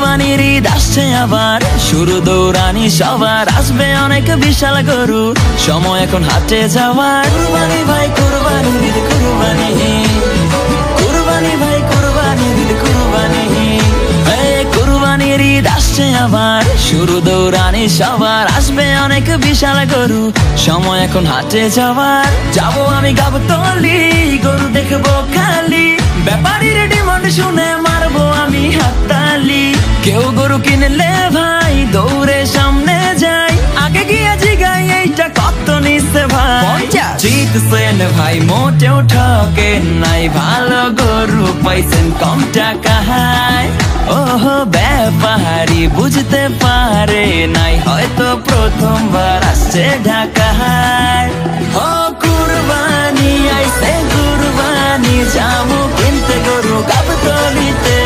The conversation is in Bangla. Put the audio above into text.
কুরবানির ঈদ আসছে আবার, শুরু দৌড়ানি সবার, আসবে অনেক বিশাল গরু, সময় এখন হাটে যাওয়ার। কুরবানি ভাই কুরবানি ঈদ কুরবানি, কুরবানি ভাই কুরবানি ঈদ কুরবানি, কুরবানির ঈদ আসছে আবার, শুরু দৌড়ানি সবার, আসবে অনেক বিশাল গরু, সময় এখন হাটে যাওয়ার। যাবো আমি গাবতলী, গরু দেখবো খালি, ব্যাপারীর ডিমান্ড শুনে মারবো আমি হাততালি। কেউ গরু কিনলে ভাই দৌড়ে সামনে যাই, আগে গিয়ে জিগাই এইটা কত নিচ্ছে ভাই। জিতছেন ভাই মোটেও ঠকে নাই, ভালো গরু পাইছেন কম টাকায়। ওহো ব্যাপারী বুঝতে পারে নাই, হয়তো প্রথমবার আসছে ঢাকায়। ও কুরবানি আইছে কুরবানি, যাবো কিনতে গরু গাবতলীতে।